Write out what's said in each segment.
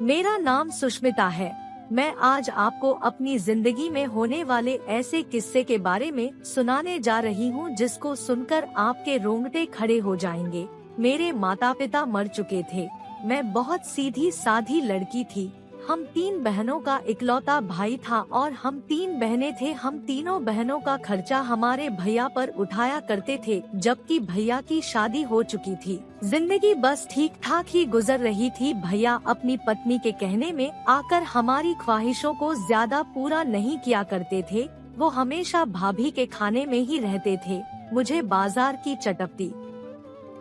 मेरा नाम सुष्मिता है। मैं आज आपको अपनी जिंदगी में होने वाले ऐसे किस्से के बारे में सुनाने जा रही हूँ जिसको सुनकर आपके रोंगटे खड़े हो जाएंगे। मेरे माता पिता मर चुके थे। मैं बहुत सीधी साधी लड़की थी। हम 3 बहनों का इकलौता भाई था और हम 3 बहनें थे। हम तीनों बहनों का खर्चा हमारे भैया पर उठाया करते थे, जबकि भैया की शादी हो चुकी थी। जिंदगी बस ठीक ठाक ही गुजर रही थी। भैया अपनी पत्नी के कहने में आकर हमारी ख्वाहिशों को ज्यादा पूरा नहीं किया करते थे। वो हमेशा भाभी के खाने में ही रहते थे। मुझे बाजार की चटपटी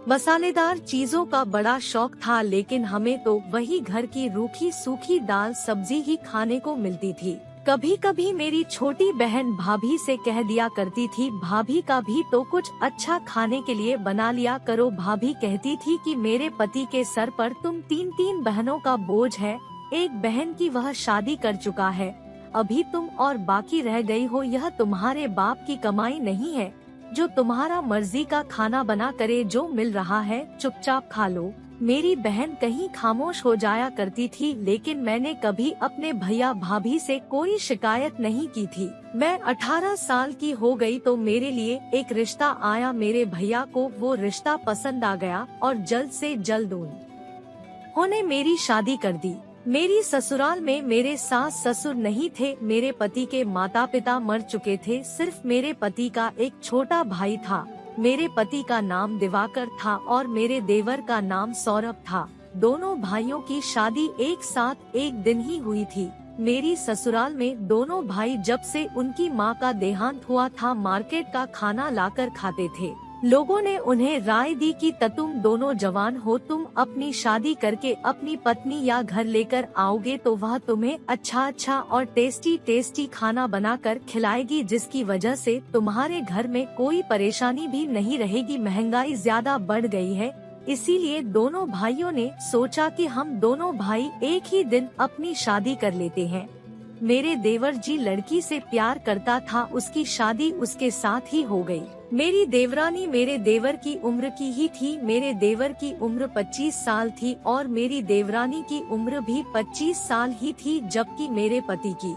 मसालेदार चीजों का बड़ा शौक था, लेकिन हमें तो वही घर की रूखी सूखी दाल सब्जी ही खाने को मिलती थी। कभी कभी मेरी छोटी बहन भाभी से कह दिया करती थी, भाभी का भी तो कुछ अच्छा खाने के लिए बना लिया करो। भाभी कहती थी कि मेरे पति के सर पर तुम 3 बहनों का बोझ है। एक बहन की वह शादी कर चुका है, अभी तुम और बाकी रह गई हो। यह तुम्हारे बाप की कमाई नहीं है जो तुम्हारा मर्जी का खाना बना करे। जो मिल रहा है चुपचाप खा लो। मेरी बहन कहीं खामोश हो जाया करती थी, लेकिन मैंने कभी अपने भैया भाभी से कोई शिकायत नहीं की थी। मैं 18 साल की हो गई तो मेरे लिए एक रिश्ता आया। मेरे भैया को वो रिश्ता पसंद आ गया और जल्द से जल्द उन्होंने मेरी शादी कर दी। मेरी ससुराल में मेरे सास ससुर नहीं थे। मेरे पति के माता पिता मर चुके थे। सिर्फ मेरे पति का एक छोटा भाई था। मेरे पति का नाम दिवाकर था और मेरे देवर का नाम सौरभ था। दोनों भाइयों की शादी एक साथ एक दिन ही हुई थी। मेरी ससुराल में दोनों भाई जब से उनकी मां का देहांत हुआ था मार्केट का खाना लाकर खाते थे। लोगों ने उन्हें राय दी कि तुम दोनों जवान हो, तुम अपनी शादी करके अपनी पत्नी या घर लेकर आओगे तो वह तुम्हें अच्छा और टेस्टी खाना बनाकर खिलाएगी, जिसकी वजह से तुम्हारे घर में कोई परेशानी भी नहीं रहेगी। महंगाई ज्यादा बढ़ गई है, इसीलिए दोनों भाइयों ने सोचा कि हम दोनों भाई एक ही दिन अपनी शादी कर लेते हैं। मेरे देवर जी लड़की से प्यार करता था, उसकी शादी उसके साथ ही हो गई। मेरी देवरानी मेरे देवर की उम्र की ही थी। मेरे देवर की उम्र 25 साल थी और मेरी देवरानी की उम्र भी 25 साल ही थी, जबकि मेरे पति की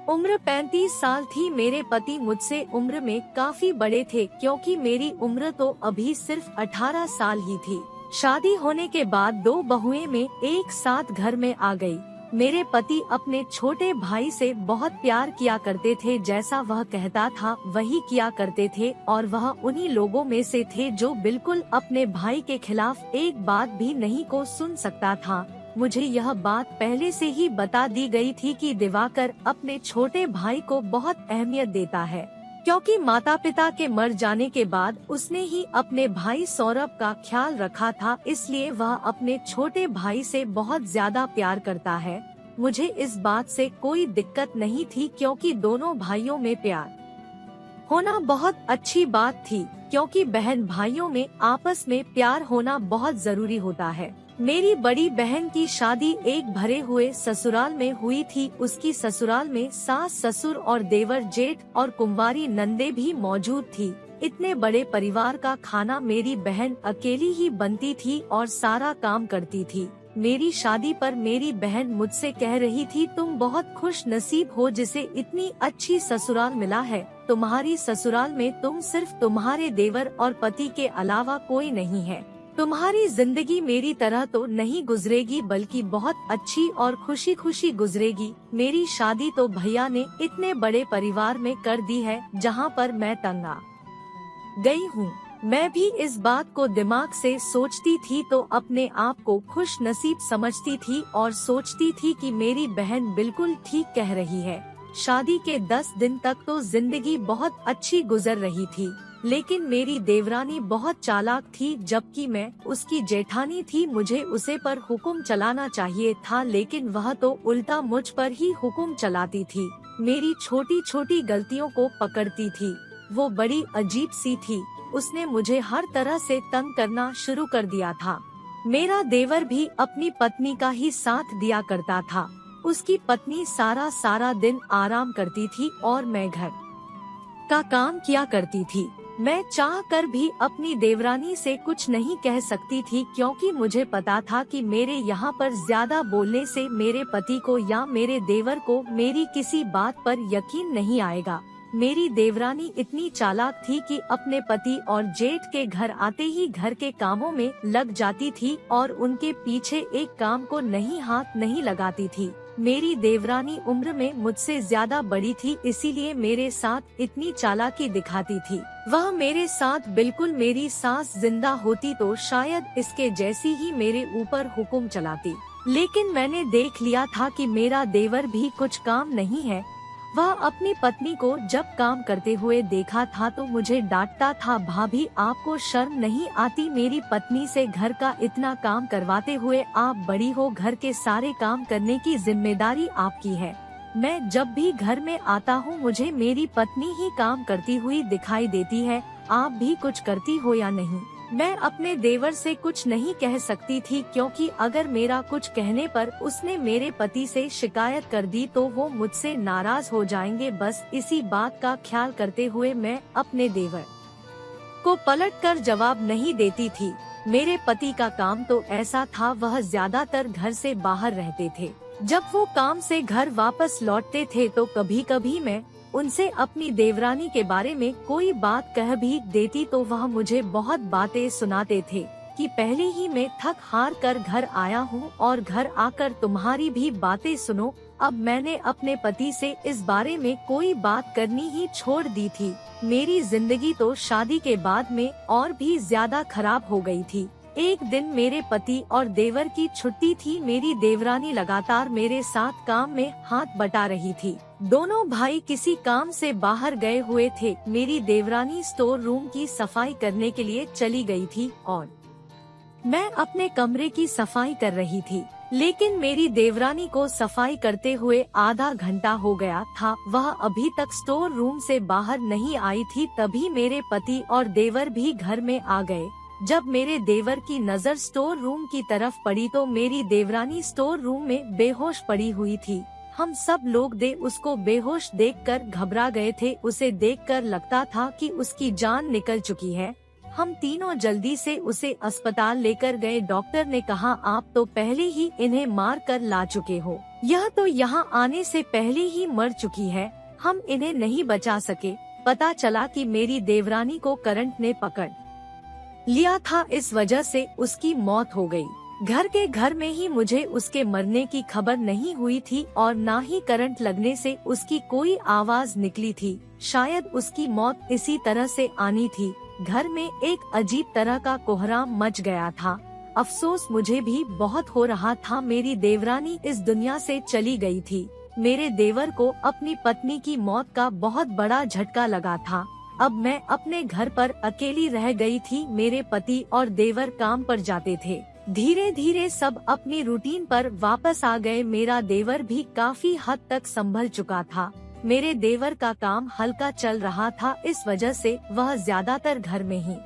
उम्र 35 साल थी। मेरे पति मुझसे उम्र में काफी बड़े थे, क्योंकि मेरी उम्र तो अभी सिर्फ 18 साल ही थी। शादी होने के बाद 2 बहुएं में एक साथ घर में आ गई। मेरे पति अपने छोटे भाई से बहुत प्यार किया करते थे। जैसा वह कहता था वही किया करते थे और वह उन्हीं लोगों में से थे जो बिल्कुल अपने भाई के खिलाफ एक बात भी नहीं को सुन सकता था। मुझे यह बात पहले से ही बता दी गई थी कि दिवाकर अपने छोटे भाई को बहुत अहमियत देता है, क्योंकि माता पिता के मर जाने के बाद उसने ही अपने भाई सौरभ का ख्याल रखा था, इसलिए वह अपने छोटे भाई से बहुत ज्यादा प्यार करता है। मुझे इस बात से कोई दिक्कत नहीं थी, क्योंकि दोनों भाइयों में प्यार होना बहुत अच्छी बात थी, क्योंकि बहन भाइयों में आपस में प्यार होना बहुत जरूरी होता है। मेरी बड़ी बहन की शादी एक भरे हुए ससुराल में हुई थी। उसकी ससुराल में सास ससुर और देवर जेठ और कुंवारी नंदे भी मौजूद थी। इतने बड़े परिवार का खाना मेरी बहन अकेली ही बनती थी और सारा काम करती थी। मेरी शादी पर मेरी बहन मुझसे कह रही थी, तुम बहुत खुश नसीब हो जिसे इतनी अच्छी ससुराल मिला है। तुम्हारी ससुराल में तुम सिर्फ तुम्हारे देवर और पति के अलावा कोई नहीं है। तुम्हारी जिंदगी मेरी तरह तो नहीं गुजरेगी, बल्कि बहुत अच्छी और खुशी खुशी गुजरेगी। मेरी शादी तो भैया ने इतने बड़े परिवार में कर दी है, जहाँ पर मैं तंग आ गई हूँ। मैं भी इस बात को दिमाग से सोचती थी तो अपने आप को खुश नसीब समझती थी और सोचती थी कि मेरी बहन बिल्कुल ठीक कह रही है। शादी के 10 दिन तक तो जिंदगी बहुत अच्छी गुजर रही थी, लेकिन मेरी देवरानी बहुत चालाक थी, जबकि मैं उसकी जेठानी थी। मुझे उसे पर हुक्म चलाना चाहिए था, लेकिन वह तो उल्टा मुझ पर ही हुक्म चलाती थी। मेरी छोटी छोटी गलतियों को पकड़ती थी। वो बड़ी अजीब सी थी। उसने मुझे हर तरह से तंग करना शुरू कर दिया था। मेरा देवर भी अपनी पत्नी का ही साथ दिया करता था। उसकी पत्नी सारा दिन आराम करती थी और मैं घर का काम किया करती थी। मैं चाह कर भी अपनी देवरानी से कुछ नहीं कह सकती थी, क्योंकि मुझे पता था कि मेरे यहाँ पर ज्यादा बोलने से मेरे पति को या मेरे देवर को मेरी किसी बात पर यकीन नहीं आएगा। मेरी देवरानी इतनी चालाक थी कि अपने पति और जेठ के घर आते ही घर के कामों में लग जाती थी और उनके पीछे एक काम को नहीं हाथ नहीं लगाती थी। मेरी देवरानी उम्र में मुझसे ज्यादा बड़ी थी, इसीलिए मेरे साथ इतनी चालाकी दिखाती थी। वह मेरे साथ बिल्कुल मेरी सास जिंदा होती तो शायद इसके जैसी ही मेरे ऊपर हुक्म चलाती। लेकिन मैंने देख लिया था कि मेरा देवर भी कुछ काम नहीं है। वह अपनी पत्नी को जब काम करते हुए देखा था तो मुझे डांटता था, भाभी आपको शर्म नहीं आती मेरी पत्नी से घर का इतना काम करवाते हुए? आप बड़ी हो, घर के सारे काम करने की जिम्मेदारी आपकी है। मैं जब भी घर में आता हूँ मुझे मेरी पत्नी ही काम करती हुई दिखाई देती है। आप भी कुछ करती हो या नहीं? मैं अपने देवर से कुछ नहीं कह सकती थी, क्योंकि अगर मेरा कुछ कहने पर उसने मेरे पति से शिकायत कर दी तो वो मुझसे नाराज हो जाएंगे। बस इसी बात का ख्याल करते हुए मैं अपने देवर को पलटकर जवाब नहीं देती थी। मेरे पति का काम तो ऐसा था, वह ज्यादातर घर से बाहर रहते थे। जब वो काम से घर वापस लौटते थे तो कभी कभी मैं उनसे अपनी देवरानी के बारे में कोई बात कह भी देती तो वह मुझे बहुत बातें सुनाते थे कि पहले ही मैं थक हार कर घर आया हूँ और घर आकर तुम्हारी भी बातें सुनो। अब मैंने अपने पति से इस बारे में कोई बात करनी ही छोड़ दी थी। मेरी जिंदगी तो शादी के बाद में और भी ज्यादा खराब हो गई थी। एक दिन मेरे पति और देवर की छुट्टी थी। मेरी देवरानी लगातार मेरे साथ काम में हाथ बटा रही थी। दोनों भाई किसी काम से बाहर गए हुए थे। मेरी देवरानी स्टोर रूम की सफाई करने के लिए चली गई थी और मैं अपने कमरे की सफाई कर रही थी। लेकिन मेरी देवरानी को सफाई करते हुए आधा घंटा हो गया था। वह अभी तक स्टोर रूम से बाहर नहीं आई थी। तभी मेरे पति और देवर भी घर में आ गए। जब मेरे देवर की नजर स्टोर रूम की तरफ पड़ी तो मेरी देवरानी स्टोर रूम में बेहोश पड़ी हुई थी। हम सब लोग उसको बेहोश देखकर घबरा गए थे। उसे देखकर लगता था कि उसकी जान निकल चुकी है। हम तीनों जल्दी से उसे अस्पताल लेकर गए। डॉक्टर ने कहा, आप तो पहले ही इन्हें मार कर ला चुके हो, यह तो यहाँ आने से पहले ही मर चुकी है। हम इन्हें नहीं बचा सके। पता चला कि मेरी देवरानी को करंट ने पकड़ लिया था, इस वजह से उसकी मौत हो गई। घर में ही मुझे उसके मरने की खबर नहीं हुई थी और ना ही करंट लगने से उसकी कोई आवाज निकली थी। शायद उसकी मौत इसी तरह से आनी थी। घर में एक अजीब तरह का कोहराम मच गया था। अफसोस मुझे भी बहुत हो रहा था। मेरी देवरानी इस दुनिया से चली गई थी। मेरे देवर को अपनी पत्नी की मौत का बहुत बड़ा झटका लगा था। अब मैं अपने घर पर अकेली रह गई थी। मेरे पति और देवर काम पर जाते थे। धीरे धीरे सब अपनी रूटीन पर वापस आ गए। मेरा देवर भी काफी हद तक संभल चुका था। मेरे देवर का काम हल्का चल रहा था, इस वजह से वह ज्यादातर घर में ही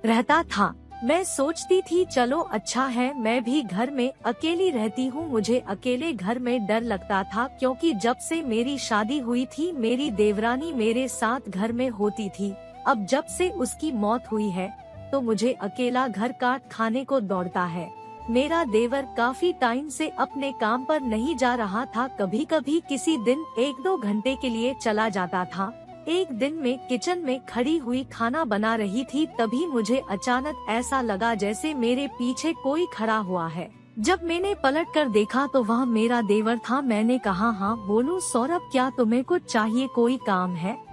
रहता था। मैं सोचती थी चलो अच्छा है, मैं भी घर में अकेली रहती हूँ। मुझे अकेले घर में डर लगता था, क्योंकि जब से मेरी शादी हुई थी मेरी देवरानी मेरे साथ घर में होती थी। अब जब से उसकी मौत हुई है तो मुझे अकेला घर काट खाने को दौड़ता है। मेरा देवर काफी टाइम से अपने काम पर नहीं जा रहा था। कभी कभी किसी दिन 1-2 घंटे के लिए चला जाता था। एक दिन मैं किचन में खड़ी हुई खाना बना रही थी, तभी मुझे अचानक ऐसा लगा जैसे मेरे पीछे कोई खड़ा हुआ है। जब मैंने पलट कर देखा तो वह मेरा देवर था। मैंने कहा, हाँ बोलो सौरभ, क्या तुम्हें कुछ चाहिए, कोई काम है?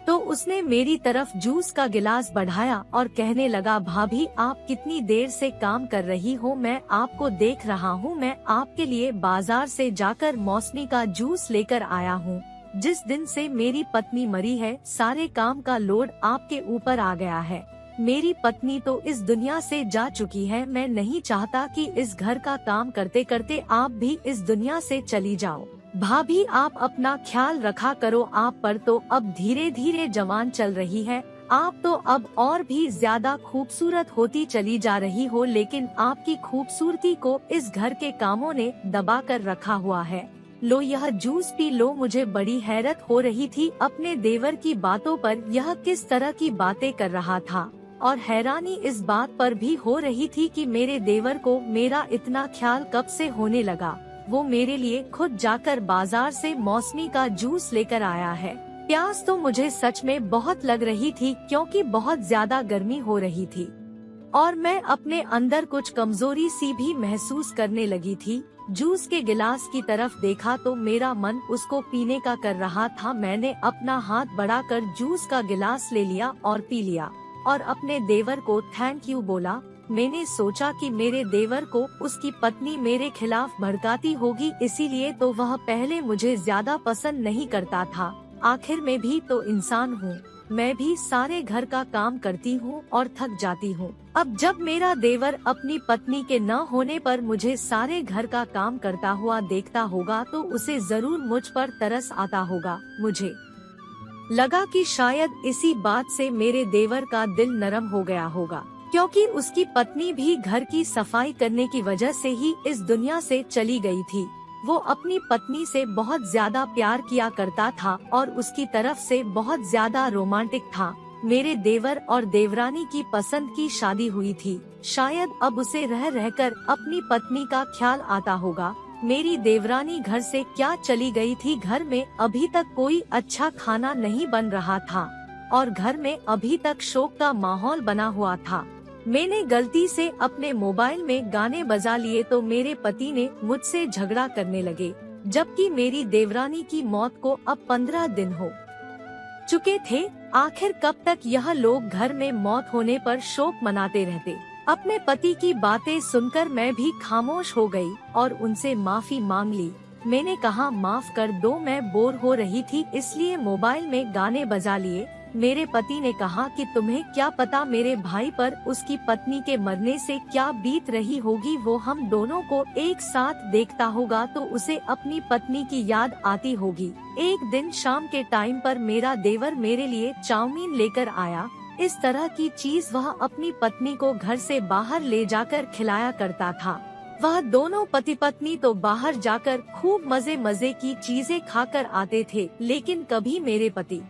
तो उसने मेरी तरफ जूस का गिलास बढ़ाया और कहने लगा, भाभी आप कितनी देर से काम कर रही हो, मैं आपको देख रहा हूँ। मैं आपके लिए बाजार से जाकर मौसमी का जूस लेकर आया हूँ। जिस दिन से मेरी पत्नी मरी है सारे काम का लोड आपके ऊपर आ गया है। मेरी पत्नी तो इस दुनिया से जा चुकी है। मैं नहीं चाहता कि इस घर का काम करते करते आप भी इस दुनिया से चली जाओ। भाभी आप अपना ख्याल रखा करो। आप पर तो अब धीरे धीरे जवान चल रही है। आप तो अब और भी ज्यादा खूबसूरत होती चली जा रही हो, लेकिन आपकी खूबसूरती को इस घर के कामों ने दबा कर रखा हुआ है। लो यह जूस पी लो। मुझे बड़ी हैरत हो रही थी अपने देवर की बातों पर, यह किस तरह की बातें कर रहा था, और हैरानी इस बात पर भी हो रही थी कि मेरे देवर को मेरा इतना ख्याल कब से होने लगा। वो मेरे लिए खुद जाकर बाजार से मौसमी का जूस लेकर आया है। प्यास तो मुझे सच में बहुत लग रही थी क्योंकि बहुत ज्यादा गर्मी हो रही थी और मैं अपने अंदर कुछ कमजोरी सी भी महसूस करने लगी थी। जूस के गिलास की तरफ देखा तो मेरा मन उसको पीने का कर रहा था। मैंने अपना हाथ बढ़ाकर जूस का गिलास ले लिया और पी लिया और अपने देवर को थैंक यू बोला। मैंने सोचा कि मेरे देवर को उसकी पत्नी मेरे खिलाफ भड़काती होगी, इसीलिए तो वह पहले मुझे ज्यादा पसंद नहीं करता था। आखिर में भी तो इंसान हूँ, मैं भी सारे घर का काम करती हूँ और थक जाती हूँ। अब जब मेरा देवर अपनी पत्नी के न होने पर मुझे सारे घर का काम करता हुआ देखता होगा तो उसे जरूर मुझ पर तरस आता होगा। मुझे लगा कि शायद इसी बात से मेरे देवर का दिल नरम हो गया होगा, क्योंकि उसकी पत्नी भी घर की सफाई करने की वजह से ही इस दुनिया से चली गई थी। वो अपनी पत्नी से बहुत ज्यादा प्यार किया करता था और उसकी तरफ से बहुत ज्यादा रोमांटिक था। मेरे देवर और देवरानी की पसंद की शादी हुई थी। शायद अब उसे रह रहकर अपनी पत्नी का ख्याल आता होगा। मेरी देवरानी घर से क्या चली गई थी। घर में अभी तक कोई अच्छा खाना नहीं बन रहा था और घर में अभी तक शोक का माहौल बना हुआ था। मैंने गलती से अपने मोबाइल में गाने बजा लिए तो मेरे पति ने मुझसे झगड़ा करने लगे, जबकि मेरी देवरानी की मौत को अब 15 दिन हो चुके थे। आखिर कब तक यह लोग घर में मौत होने पर शोक मनाते रहते। अपने पति की बातें सुनकर मैं भी खामोश हो गई और उनसे माफी मांग ली। मैंने कहा माफ कर दो, मैं बोर हो रही थी इसलिए मोबाइल में गाने बजा लिए। मेरे पति ने कहा कि तुम्हें क्या पता मेरे भाई पर उसकी पत्नी के मरने से क्या बीत रही होगी। वो हम दोनों को एक साथ देखता होगा तो उसे अपनी पत्नी की याद आती होगी। एक दिन शाम के टाइम पर मेरा देवर मेरे लिए चाउमीन लेकर आया। इस तरह की चीज वह अपनी पत्नी को घर से बाहर ले जाकर खिलाया करता था। वह दोनों पति पत्नी तो बाहर जाकर खूब मजे मजे की चीजें खाकर आते थे, लेकिन कभी मेरे पति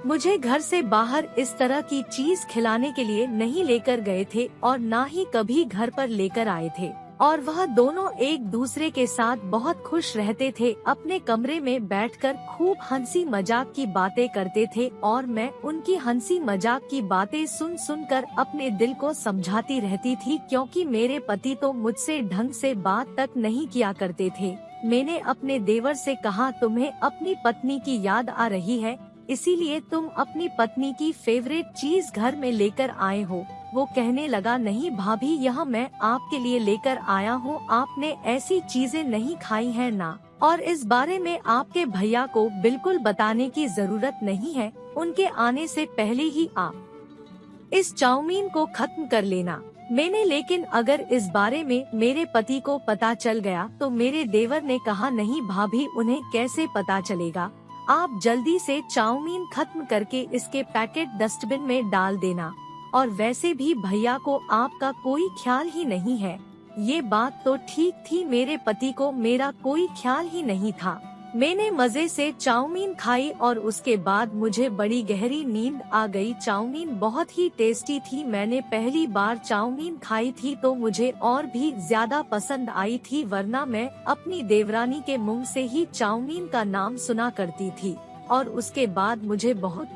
मुझे घर से बाहर इस तरह की चीज खिलाने के लिए नहीं लेकर गए थे और ना ही कभी घर पर लेकर आए थे। और वह दोनों एक दूसरे के साथ बहुत खुश रहते थे। अपने कमरे में बैठकर खूब हंसी मजाक की बातें करते थे और मैं उनकी हंसी मजाक की बातें सुन सुनकर अपने दिल को समझाती रहती थी, क्योंकि मेरे पति तो मुझसे ढंग से बात तक नहीं किया करते थे। मैंने अपने देवर से कहा तुम्हें अपनी पत्नी की याद आ रही है, इसीलिए तुम अपनी पत्नी की फेवरेट चीज घर में लेकर आए हो। वो कहने लगा नहीं भाभी, यह मैं आपके लिए लेकर आया हूँ। आपने ऐसी चीजें नहीं खाई हैं ना, और इस बारे में आपके भैया को बिल्कुल बताने की जरूरत नहीं है। उनके आने से पहले ही आप इस चाउमीन को खत्म कर लेना। मैंने लेकिन अगर इस बारे में मेरे पति को पता चल गया तो मेरे देवर ने कहा नहीं भाभी, उन्हें कैसे पता चलेगा। आप जल्दी से चाउमीन खत्म करके इसके पैकेट डस्टबिन में डाल देना। और वैसे भी भैया को आपका कोई ख्याल ही नहीं है। ये बात तो ठीक थी, मेरे पति को मेरा कोई ख्याल ही नहीं था। मैंने मजे से चाउमीन खाई और उसके बाद मुझे बड़ी गहरी नींद आ गई। चाउमीन बहुत ही टेस्टी थी। मैंने पहली बार चाउमीन खाई थी तो मुझे और भी ज्यादा पसंद आई थी, वरना मैं अपनी देवरानी के मुंह से ही चाउमीन का नाम सुना करती थी। और उसके बाद मुझे बहुत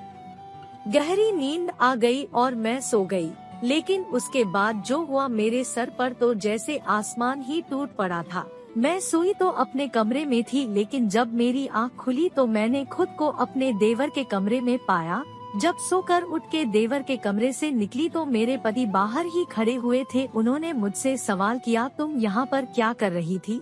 गहरी नींद आ गई और मैं सो गई। लेकिन उसके बाद जो हुआ मेरे सर पर तो जैसे आसमान ही टूट पड़ा था। मैं सोई तो अपने कमरे में थी, लेकिन जब मेरी आँख खुली तो मैंने खुद को अपने देवर के कमरे में पाया। जब सोकर उठ के देवर के कमरे से निकली तो मेरे पति बाहर ही खड़े हुए थे। उन्होंने मुझसे सवाल किया तुम यहाँ पर क्या कर रही थी।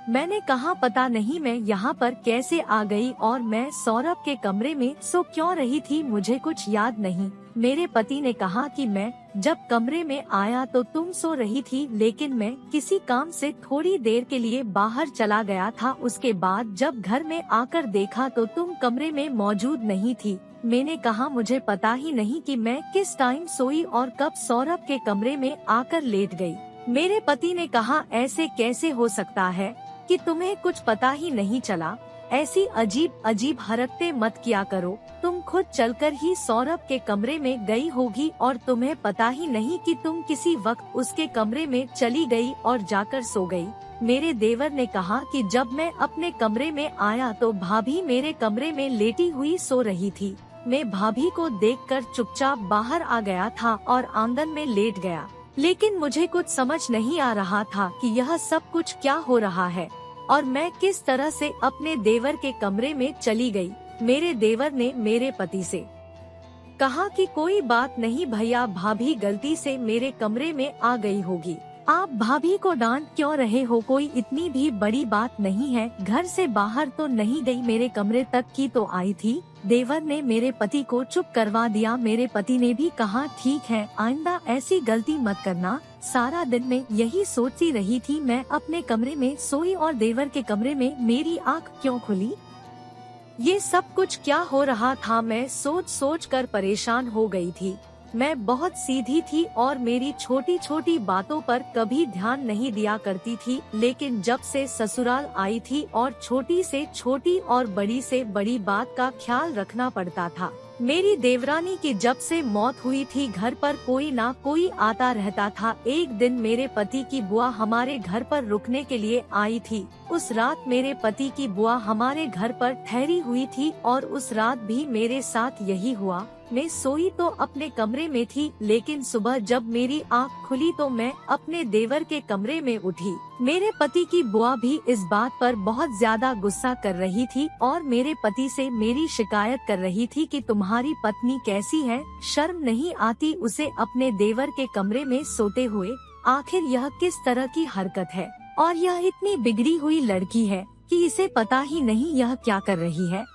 मैंने कहा पता नहीं मैं यहाँ पर कैसे आ गई और मैं सौरभ के कमरे में सो क्यों रही थी, मुझे कुछ याद नहीं। मेरे पति ने कहा कि मैं जब कमरे में आया तो तुम सो रही थी, लेकिन मैं किसी काम से थोड़ी देर के लिए बाहर चला गया था। उसके बाद जब घर में आकर देखा तो तुम कमरे में मौजूद नहीं थी। मैंने कहा मुझे पता ही नहीं कि मैं किस टाइम सोई और कब सौरभ के कमरे में आकर लेट गई। मेरे पति ने कहा ऐसे कैसे हो सकता है कि कि तुम्हें कुछ पता ही नहीं चला। ऐसी अजीब अजीब हरकतें मत किया करो। तुम खुद चलकर ही सौरभ के कमरे में गई होगी और तुम्हें पता ही नहीं कि तुम किसी वक्त उसके कमरे में चली गई और जाकर सो गई। मेरे देवर ने कहा कि जब मैं अपने कमरे में आया तो भाभी मेरे कमरे में लेटी हुई सो रही थी। मैं भाभी को देखकर चुपचाप बाहर आ गया था और आंगन में लेट गया, लेकिन मुझे कुछ समझ नहीं आ रहा था कि यह सब कुछ क्या हो रहा है और मैं किस तरह से अपने देवर के कमरे में चली गई। मेरे देवर ने मेरे पति से कहा कि कोई बात नहीं भैया, भाभी गलती से मेरे कमरे में आ गई होगी। आप भाभी को डांट क्यों रहे हो, कोई इतनी भी बड़ी बात नहीं है, घर से बाहर तो नहीं गई, मेरे कमरे तक की तो आई थी। देवर ने मेरे पति को चुप करवा दिया। मेरे पति ने भी कहा ठीक है, आइंदा ऐसी गलती मत करना। सारा दिन मैं यही सोचती रही थी, मैं अपने कमरे में सोई और देवर के कमरे में मेरी आँख क्यों खुली। ये सब कुछ क्या हो रहा था, मैं सोच सोच कर परेशान हो गई थी। मैं बहुत सीधी थी और मेरी छोटी छोटी बातों पर कभी ध्यान नहीं दिया करती थी, लेकिन जब से ससुराल आई थी और छोटी से छोटी और बड़ी से बड़ी बात का ख्याल रखना पड़ता था। मेरी देवरानी की जब से मौत हुई थी घर पर कोई ना कोई आता रहता था। एक दिन मेरे पति की बुआ हमारे घर पर रुकने के लिए आई थी। उस रात मेरे पति की बुआ हमारे घर पर ठहरी हुई थी और उस रात भी मेरे साथ यही हुआ। मैं सोई तो अपने कमरे में थी, लेकिन सुबह जब मेरी आँख खुली तो मैं अपने देवर के कमरे में उठी। मेरे पति की बुआ भी इस बात पर बहुत ज्यादा गुस्सा कर रही थी और मेरे पति से मेरी शिकायत कर रही थी कि तुम्हारी पत्नी कैसी है, शर्म नहीं आती उसे अपने देवर के कमरे में सोते हुए। आखिर यह किस तरह की हरकत है और यह इतनी बिगड़ी हुई लड़की है कि इसे पता ही नहीं यह क्या कर रही है।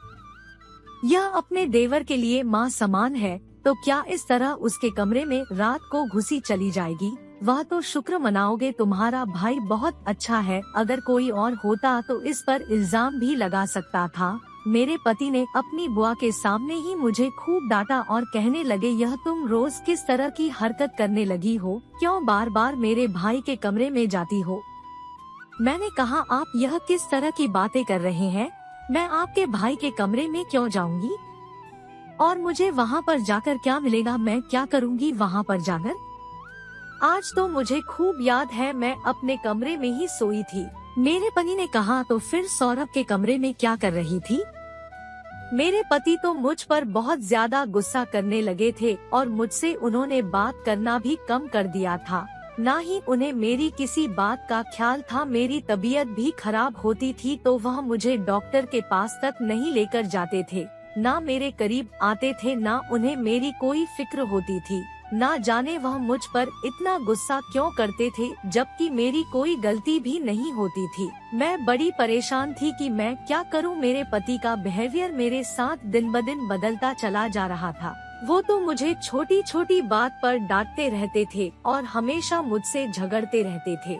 यह अपने देवर के लिए माँ समान है, तो क्या इस तरह उसके कमरे में रात को घुसी चली जाएगी। वह तो शुक्र मनाओगे, तुम्हारा भाई बहुत अच्छा है, अगर कोई और होता तो इस पर इल्जाम भी लगा सकता था। मेरे पति ने अपनी बुआ के सामने ही मुझे खूब डांटा और कहने लगे, यह तुम रोज किस तरह की हरकत करने लगी हो, क्यों बार बार मेरे भाई के कमरे में जाती हो। मैंने कहा, आप यह किस तरह की बातें कर रहे हैं, मैं आपके भाई के कमरे में क्यों जाऊंगी और मुझे वहाँ पर जाकर क्या मिलेगा, मैं क्या करूँगी वहाँ पर जाकर। आज तो मुझे खूब याद है मैं अपने कमरे में ही सोई थी। मेरे पति ने कहा, तो फिर सौरभ के कमरे में क्या कर रही थी। मेरे पति तो मुझ पर बहुत ज्यादा गुस्सा करने लगे थे और मुझसे उन्होंने बात करना भी कम कर दिया था। ना ही उन्हें मेरी किसी बात का ख्याल था। मेरी तबीयत भी खराब होती थी तो वह मुझे डॉक्टर के पास तक नहीं लेकर जाते थे, ना मेरे करीब आते थे, ना उन्हें मेरी कोई फिक्र होती थी। ना जाने वह मुझ पर इतना गुस्सा क्यों करते थे, जबकि मेरी कोई गलती भी नहीं होती थी। मैं बड़ी परेशान थी कि मैं क्या करूं। मेरे पति का बिहेवियर मेरे साथ दिन ब दिन बदलता चला जा रहा था। वो तो मुझे छोटी छोटी बात पर डांटते रहते थे और हमेशा मुझसे झगड़ते रहते थे।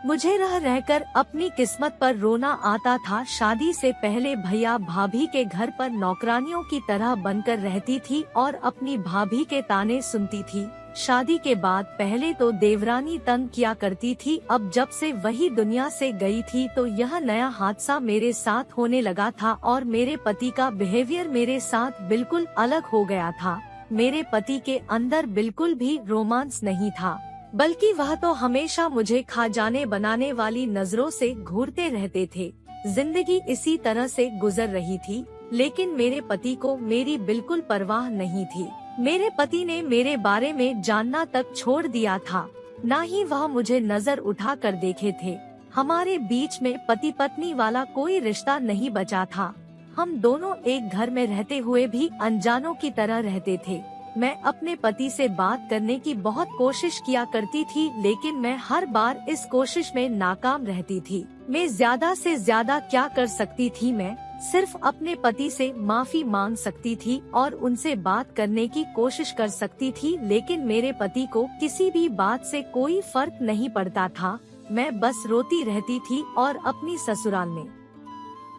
मुझे रह रहकर अपनी किस्मत पर रोना आता था। शादी से पहले भैया भाभी के घर पर नौकरानियों की तरह बनकर रहती थी और अपनी भाभी के ताने सुनती थी। शादी के बाद पहले तो देवरानी तंग किया करती थी, अब जब से वही दुनिया से गई थी तो यह नया हादसा मेरे साथ होने लगा था और मेरे पति का बिहेवियर मेरे साथ बिल्कुल अलग हो गया था। मेरे पति के अंदर बिल्कुल भी रोमांस नहीं था, बल्कि वह तो हमेशा मुझे खा जाने बनाने वाली नजरों से घूरते रहते थे। जिंदगी इसी तरह से गुजर रही थी, लेकिन मेरे पति को मेरी बिल्कुल परवाह नहीं थी। मेरे पति ने मेरे बारे में जानना तक छोड़ दिया था, न ही वह मुझे नजर उठा कर देखे थे। हमारे बीच में पति पत्नी वाला कोई रिश्ता नहीं बचा था। हम दोनों एक घर में रहते हुए भी अनजानों की तरह रहते थे। मैं अपने पति से बात करने की बहुत कोशिश किया करती थी, लेकिन मैं हर बार इस कोशिश में नाकाम रहती थी। मैं ज्यादा से ज्यादा क्या कर सकती थी, मैं सिर्फ अपने पति से माफी मांग सकती थी और उनसे बात करने की कोशिश कर सकती थी, लेकिन मेरे पति को किसी भी बात से कोई फर्क नहीं पड़ता था। मैं बस रोती रहती थी और अपनी ससुराल में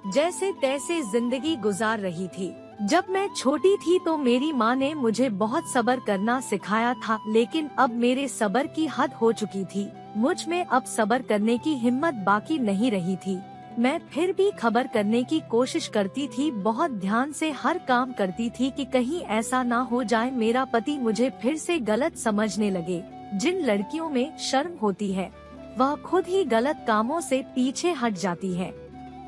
जैसे तैसे जिंदगी गुजार रही थी। जब मैं छोटी थी तो मेरी माँ ने मुझे बहुत सब्र करना सिखाया था, लेकिन अब मेरे सब्र की हद हो चुकी थी। मुझ में अब सब्र करने की हिम्मत बाकी नहीं रही थी। मैं फिर भी खबर करने की कोशिश करती थी, बहुत ध्यान से हर काम करती थी कि कहीं ऐसा ना हो जाए मेरा पति मुझे फिर से गलत समझने लगे। जिन लड़कियों में शर्म होती है वह खुद ही गलत कामों से पीछे हट जाती है,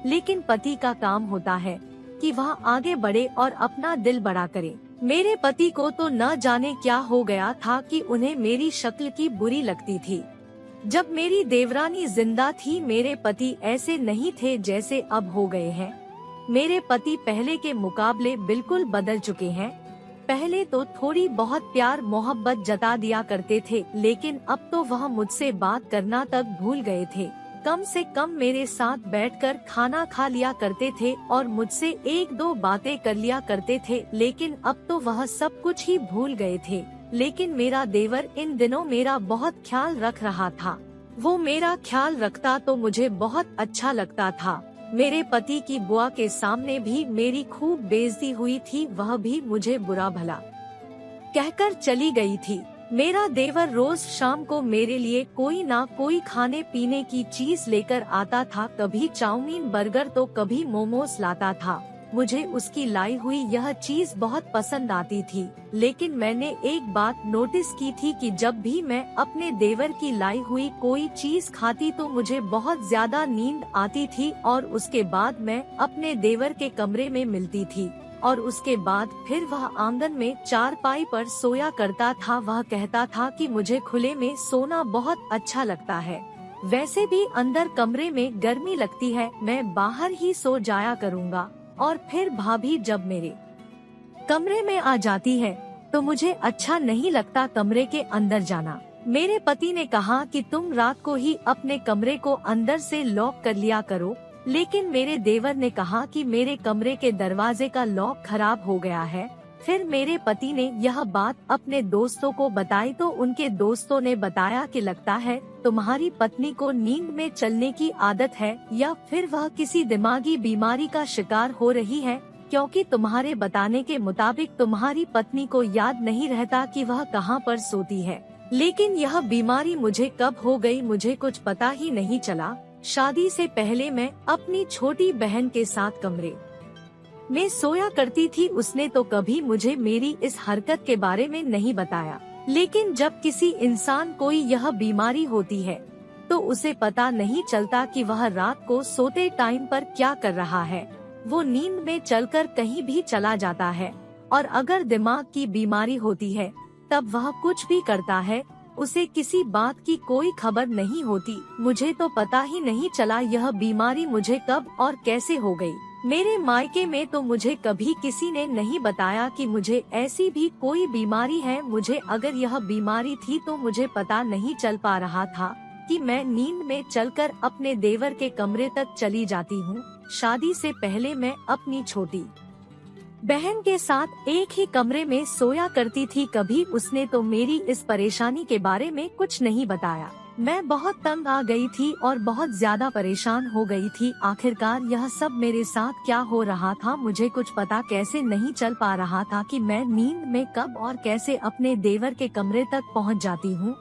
लेकिन पति का काम होता है कि वह आगे बढ़े और अपना दिल बड़ा करे। मेरे पति को तो न जाने क्या हो गया था कि उन्हें मेरी शक्ल की बुरी लगती थी। जब मेरी देवरानी जिंदा थी मेरे पति ऐसे नहीं थे जैसे अब हो गए हैं। मेरे पति पहले के मुकाबले बिल्कुल बदल चुके हैं। पहले तो थोड़ी बहुत प्यार मोहब्बत जता दिया करते थे, लेकिन अब तो वह मुझसे बात करना तक भूल गए थे। कम से कम मेरे साथ बैठकर खाना खा लिया करते थे और मुझसे एक दो बातें कर लिया करते थे, लेकिन अब तो वह सब कुछ ही भूल गए थे। लेकिन मेरा देवर इन दिनों मेरा बहुत ख्याल रख रहा था। वो मेरा ख्याल रखता तो मुझे बहुत अच्छा लगता था। मेरे पति की बुआ के सामने भी मेरी खूब बेइज्जती हुई थी, वह भी मुझे बुरा भला कहकर चली गई थी। मेरा देवर रोज शाम को मेरे लिए कोई ना कोई खाने पीने की चीज लेकर आता था, कभी चाउमीन बर्गर तो कभी मोमोज लाता था। मुझे उसकी लाई हुई यह चीज बहुत पसंद आती थी, लेकिन मैंने एक बात नोटिस की थी कि जब भी मैं अपने देवर की लाई हुई कोई चीज खाती तो मुझे बहुत ज्यादा नींद आती थी और उसके बाद मैं अपने देवर के कमरे में मिलती थी और उसके बाद फिर वह आंगन में चारपाई पर सोया करता था। वह कहता था कि मुझे खुले में सोना बहुत अच्छा लगता है, वैसे भी अंदर कमरे में गर्मी लगती है, मैं बाहर ही सो जाया करूँगा। और फिर भाभी जब मेरे कमरे में आ जाती है तो मुझे अच्छा नहीं लगता कमरे के अंदर जाना। मेरे पति ने कहा कि तुम रात को ही अपने कमरे को अंदर से लॉक कर लिया करो, लेकिन मेरे देवर ने कहा कि मेरे कमरे के दरवाजे का लॉक खराब हो गया है। फिर मेरे पति ने यह बात अपने दोस्तों को बताई तो उनके दोस्तों ने बताया कि लगता है तुम्हारी पत्नी को नींद में चलने की आदत है या फिर वह किसी दिमागी बीमारी का शिकार हो रही है, क्योंकि तुम्हारे बताने के मुताबिक तुम्हारी पत्नी को याद नहीं रहता कि वह कहाँ पर सोती है। लेकिन यह बीमारी मुझे कब हो गई मुझे कुछ पता ही नहीं चला। शादी से पहले मैं अपनी छोटी बहन के साथ कमरे में सोया करती थी, उसने तो कभी मुझे मेरी इस हरकत के बारे में नहीं बताया। लेकिन जब किसी इंसान कोई यह बीमारी होती है तो उसे पता नहीं चलता कि वह रात को सोते टाइम पर क्या कर रहा है। वो नींद में चलकर कहीं भी चला जाता है और अगर दिमाग की बीमारी होती है तब वह कुछ भी करता है, उसे किसी बात की कोई खबर नहीं होती। मुझे तो पता ही नहीं चला यह बीमारी मुझे कब और कैसे हो गई। मेरे मायके में तो मुझे कभी किसी ने नहीं बताया कि मुझे ऐसी भी कोई बीमारी है। मुझे अगर यह बीमारी थी तो मुझे पता नहीं चल पा रहा था कि मैं नींद में चलकर अपने देवर के कमरे तक चली जाती हूँ। शादी से पहले मैं अपनी छोटी बहन के साथ एक ही कमरे में सोया करती थी, कभी उसने तो मेरी इस परेशानी के बारे में कुछ नहीं बताया। मैं बहुत तंग आ गई थी और बहुत ज्यादा परेशान हो गई थी। आखिरकार यह सब मेरे साथ क्या हो रहा था मुझे कुछ पता कैसे नहीं चल पा रहा था कि मैं नींद में कब और कैसे अपने देवर के कमरे तक पहुंच जाती हूं।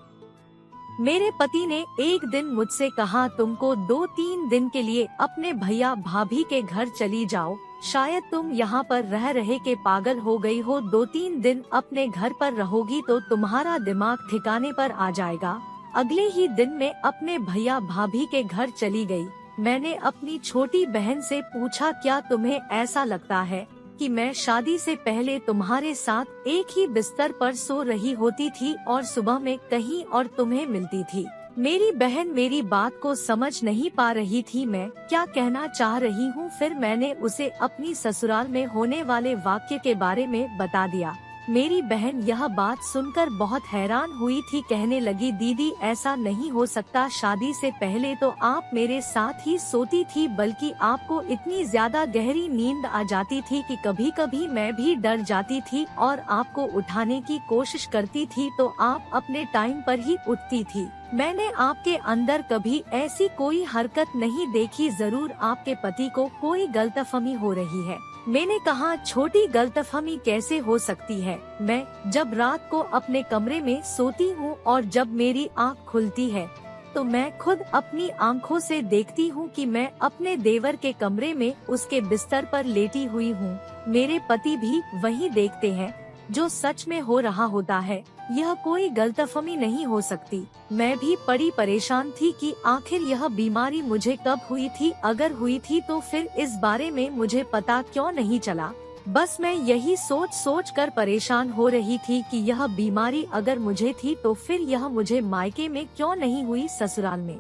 मेरे पति ने एक दिन मुझसे कहा, तुमको 2-3 दिन के लिए अपने भैया भाभी के घर चली जाओ, शायद तुम यहाँ पर रह रहे के पागल हो गई हो। 2-3 दिन अपने घर पर रहोगी तो तुम्हारा दिमाग ठिकाने पर आ जाएगा। अगले ही दिन मैं अपने भैया भाभी के घर चली गई। मैंने अपनी छोटी बहन से पूछा, क्या तुम्हें ऐसा लगता है कि मैं शादी से पहले तुम्हारे साथ एक ही बिस्तर पर सो रही होती थी और सुबह में कहीं और तुम्हें मिलती थी? मेरी बहन मेरी बात को समझ नहीं पा रही थी, मैं क्या कहना चाह रही हूँ। फिर मैंने उसे अपनी ससुराल में होने वाले वाक्य के बारे में बता दिया। मेरी बहन यह बात सुनकर बहुत हैरान हुई थी, कहने लगी, दीदी ऐसा नहीं हो सकता, शादी से पहले तो आप मेरे साथ ही सोती थी, बल्कि आपको इतनी ज्यादा गहरी नींद आ जाती थी कि कभी कभी मैं भी डर जाती थी और आपको उठाने की कोशिश करती थी तो आप अपने टाइम पर ही उठती थी। मैंने आपके अंदर कभी ऐसी कोई हरकत नहीं देखी, जरूर आपके पति को कोई गलतफहमी हो रही है। मैंने कहा, छोटी गलतफहमी कैसे हो सकती है? मैं जब रात को अपने कमरे में सोती हूँ और जब मेरी आँख खुलती है तो मैं खुद अपनी आंखों से देखती हूँ कि मैं अपने देवर के कमरे में उसके बिस्तर पर लेटी हुई हूँ। मेरे पति भी वही देखते हैं जो सच में हो रहा होता है। यह कोई गलतफहमी नहीं हो सकती। मैं भी बड़ी परेशान थी कि आखिर यह बीमारी मुझे कब हुई थी, अगर हुई थी तो फिर इस बारे में मुझे पता क्यों नहीं चला। बस मैं यही सोच सोच कर परेशान हो रही थी कि यह बीमारी अगर मुझे थी तो फिर यह मुझे मायके में क्यों नहीं हुई, ससुराल में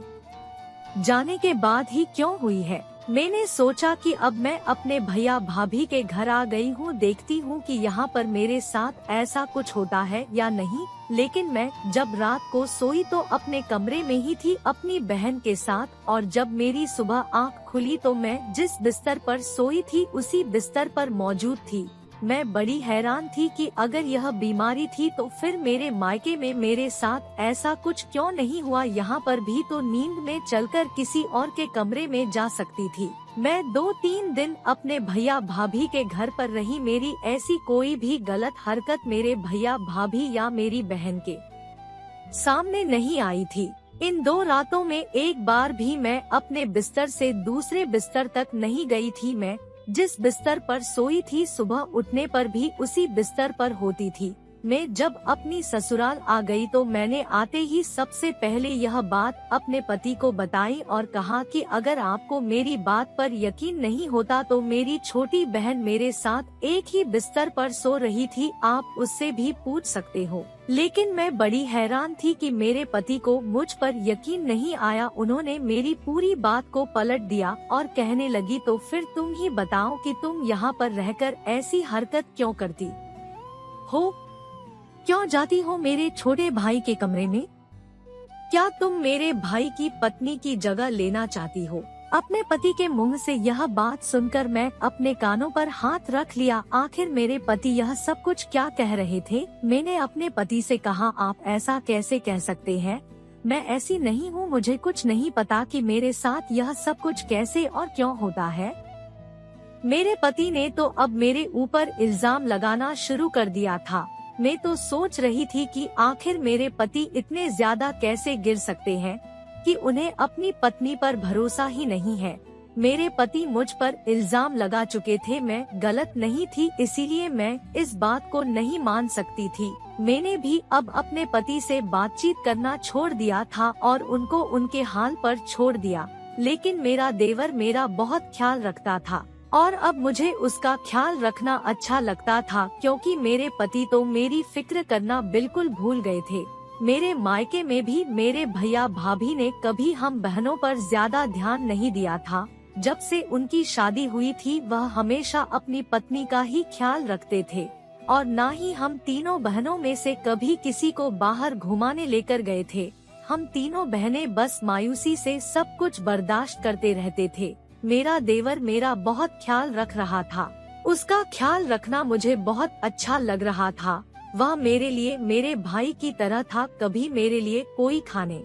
जाने के बाद ही क्यों हुई है। मैंने सोचा कि अब मैं अपने भैया भाभी के घर आ गई हूँ, देखती हूँ कि यहाँ पर मेरे साथ ऐसा कुछ होता है या नहीं। लेकिन मैं जब रात को सोई तो अपने कमरे में ही थी अपनी बहन के साथ, और जब मेरी सुबह आँख खुली तो मैं जिस बिस्तर पर सोई थी उसी बिस्तर पर मौजूद थी। मैं बड़ी हैरान थी कि अगर यह बीमारी थी तो फिर मेरे मायके में मेरे साथ ऐसा कुछ क्यों नहीं हुआ। यहाँ पर भी तो नींद में चलकर किसी और के कमरे में जा सकती थी। मैं 2-3 दिन अपने भैया भाभी के घर पर रही। मेरी ऐसी कोई भी गलत हरकत मेरे भैया भाभी या मेरी बहन के सामने नहीं आई थी। इन 2 रातों में एक बार भी मैं अपने बिस्तर से दूसरे बिस्तर तक नहीं गई थी। मैं जिस बिस्तर पर सोई थी सुबह उठने पर भी उसी बिस्तर पर होती थी। मैं जब अपनी ससुराल आ गई तो मैंने आते ही सबसे पहले यह बात अपने पति को बताई और कहा कि अगर आपको मेरी बात पर यकीन नहीं होता तो मेरी छोटी बहन मेरे साथ एक ही बिस्तर पर सो रही थी, आप उससे भी पूछ सकते हो। लेकिन मैं बड़ी हैरान थी कि मेरे पति को मुझ पर यकीन नहीं आया। उन्होंने मेरी पूरी बात को पलट दिया और कहने लगी, तो फिर तुम ही बताओ कि तुम यहाँ पर रहकर ऐसी हरकत क्यों करती हो, क्यों जाती हो मेरे छोटे भाई के कमरे में? क्या तुम मेरे भाई की पत्नी की जगह लेना चाहती हो? अपने पति के मुंह से यह बात सुनकर मैं अपने कानों पर हाथ रख लिया। आखिर मेरे पति यह सब कुछ क्या कह रहे थे? मैंने अपने पति से कहा, आप ऐसा कैसे कह सकते हैं? मैं ऐसी नहीं हूँ, मुझे कुछ नहीं पता कि मेरे साथ यह सब कुछ कैसे और क्यों होता है। मेरे पति ने तो अब मेरे ऊपर इल्जाम लगाना शुरू कर दिया था। मैं तो सोच रही थी कि आखिर मेरे पति इतने ज्यादा कैसे गिर सकते हैं कि उन्हें अपनी पत्नी पर भरोसा ही नहीं है। मेरे पति मुझ पर इल्जाम लगा चुके थे, मैं गलत नहीं थी, इसीलिए मैं इस बात को नहीं मान सकती थी। मैंने भी अब अपने पति से बातचीत करना छोड़ दिया था और उनको उनके हाल पर छोड़ दिया। लेकिन मेरा देवर मेरा बहुत ख्याल रखता था और अब मुझे उसका ख्याल रखना अच्छा लगता था, क्योंकि मेरे पति तो मेरी फिक्र करना बिल्कुल भूल गए थे। मेरे मायके में भी मेरे भैया भाभी ने कभी हम बहनों पर ज्यादा ध्यान नहीं दिया था। जब से उनकी शादी हुई थी वह हमेशा अपनी पत्नी का ही ख्याल रखते थे और ना ही हम तीनों बहनों में से कभी किसी को बाहर घुमाने लेकर गए थे। हम तीनों बहनें बस मायूसी से सब कुछ बर्दाश्त करते रहते थे। मेरा देवर मेरा बहुत ख्याल रख रहा था, उसका ख्याल रखना मुझे बहुत अच्छा लग रहा था। वह मेरे लिए मेरे भाई की तरह था। कभी मेरे लिए कोई खाने